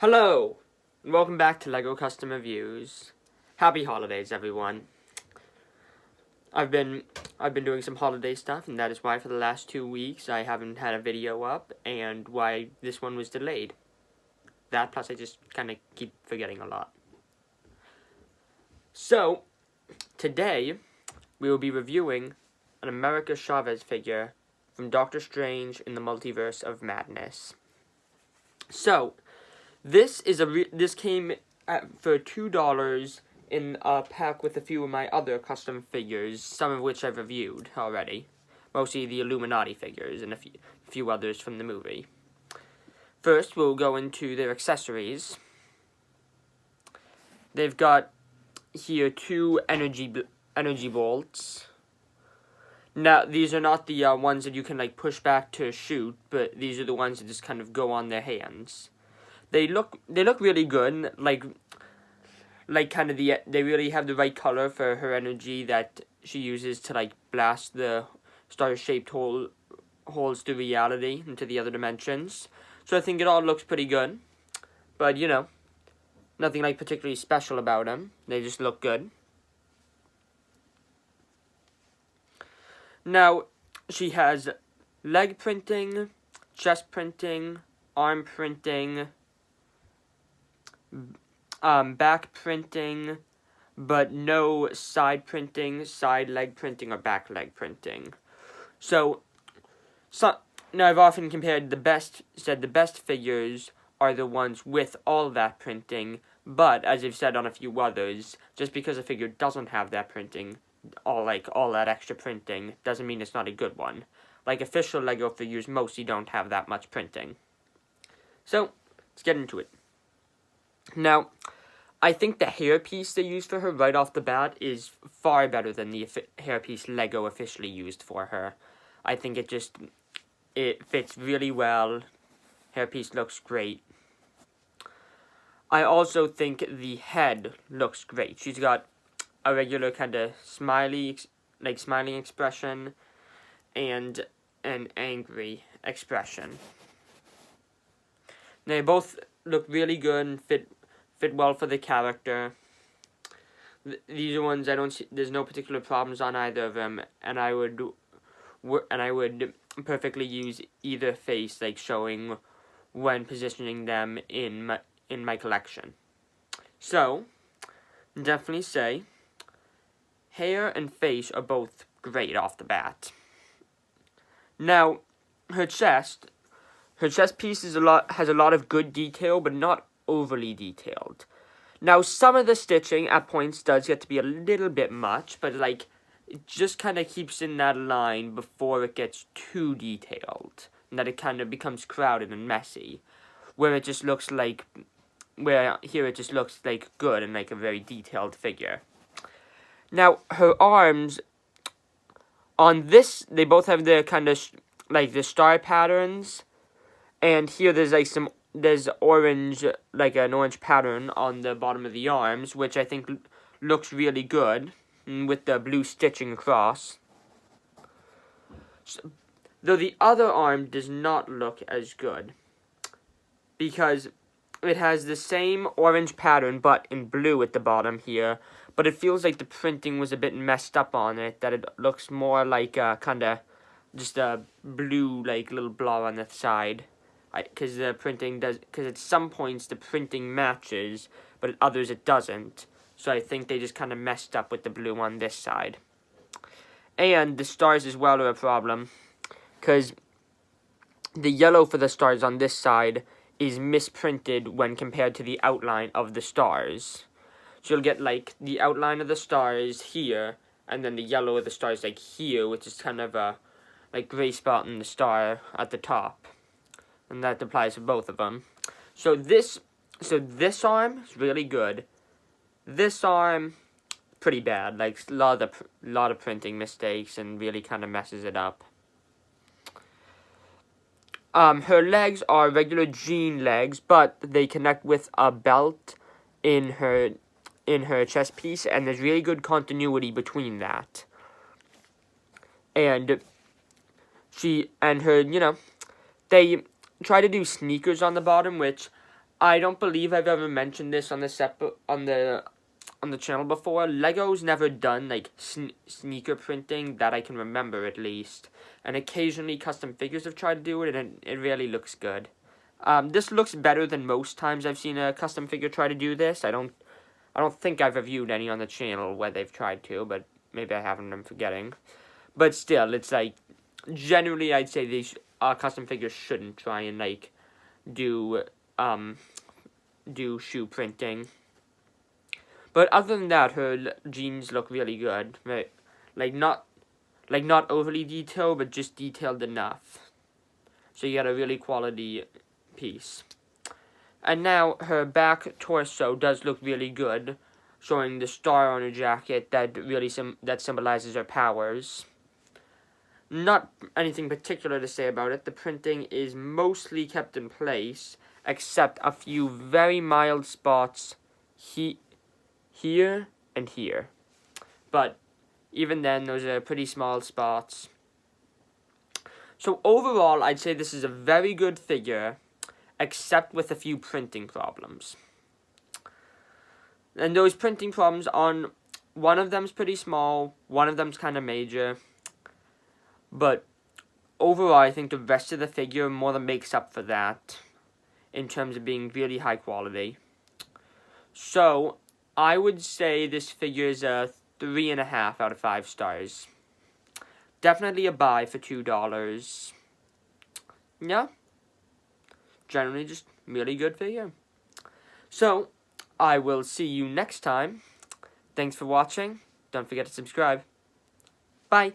Hello, and welcome back to LEGO Custom Reviews. Happy holidays, everyone. I've been doing some holiday stuff, and that is why for the last 2 weeks I haven't had a video up, and why this one was delayed. That, plus I just kind of keep forgetting a lot. So, today, we will be reviewing an America Chavez figure from Doctor Strange in the Multiverse of Madness. So, this came for $2 in a pack with a few of my other custom figures, some of which I've reviewed already. Mostly the Illuminati figures and a few others from the movie. First, we'll go into their accessories. They've got here 2 energy bolts. Now, these are not the ones that you can like push back to shoot, but these are the ones that just kind of go on their hands. They look really good, like kind of they really have the right color for her energy that she uses to like blast the star-shaped holes through reality into the other dimensions. So I think it all looks pretty good, but you know, nothing like particularly special about them. They just look good. Now, she has leg printing, chest printing, arm printing, back printing, but no side printing, side leg printing, or back leg printing. So now I've often compared the best figures are the ones with all that printing, but as I've said on a few others, just because a figure doesn't have that printing, all that extra printing, doesn't mean it's not a good one. Like official LEGO figures mostly don't have that much printing. So, let's get into it. Now, I think the hairpiece they used for her right off the bat is far better than the hairpiece LEGO officially used for her. I think it fits really well. Hairpiece looks great. I also think the head looks great. She's got a regular kind of smiling expression and an angry expression. They both look really good and fit well for the character. These are ones I don't see. There's no particular problems on either of them, and I would perfectly use either face, like showing when positioning them in my collection. So, definitely say, hair and face are both great off the bat. Now, her chest piece has a lot of good detail, but not overly detailed. Now, some of the stitching at points does get to be a little bit much, but like it just kind of keeps in that line before it gets too detailed, and that it kind of becomes crowded and messy. Where it just looks like good and like a very detailed figure. Now, her arms on this, they both have the kind of like the star patterns, and here there's orange, like an orange pattern on the bottom of the arms, which I think looks really good, with the blue stitching across. So, though the other arm does not look as good, because it has the same orange pattern, but in blue at the bottom here, but it feels like the printing was a bit messed up on it, that it looks more like kind of just a blue, like, little blob on the side. Because at some points the printing matches, but at others it doesn't. So I think they just kind of messed up with the blue on this side. And the stars as well are a problem, because the yellow for the stars on this side is misprinted when compared to the outline of the stars. So you'll get like the outline of the stars here, and then the yellow of the stars like here, which is kind of a like gray spot in the star at the top. And that applies to both of them. So this arm is really good. This arm, pretty bad. Like a lot of printing mistakes and really kind of messes it up. Her legs are regular jean legs, but they connect with a belt in her chest piece, and there's really good continuity between that. And they try to do sneakers on the bottom, which I don't believe I've ever mentioned this on the channel before. Lego's never done like sneaker printing that I can remember, at least, and occasionally custom figures have tried to do it, and it really looks good. This looks better than most times I've seen a custom figure try to do this. I don't think I've reviewed any on the channel where they've tried to, but maybe I haven't, I'm forgetting. But still, it's like, generally I'd say these custom figures shouldn't try and like do shoe printing. But other than that, her jeans look really good. Right? Not overly detailed, but just detailed enough. So you got a really quality piece. And now her back torso does look really good, showing the star on her jacket that really that symbolizes her powers. Not anything particular to say about it. The printing is mostly kept in place, except a few very mild spots here and here. But even then, those are pretty small spots. So overall, I'd say this is a very good figure, except with a few printing problems. And those printing problems on one of them's pretty small, one of them's kind of major. But overall, I think the rest of the figure more than makes up for that in terms of being really high quality. So I would say this figure is a 3.5 out of 5 stars. Definitely a buy for $2. Yeah. Generally just really good figure. So, I will see you next time. Thanks for watching. Don't forget to subscribe. Bye.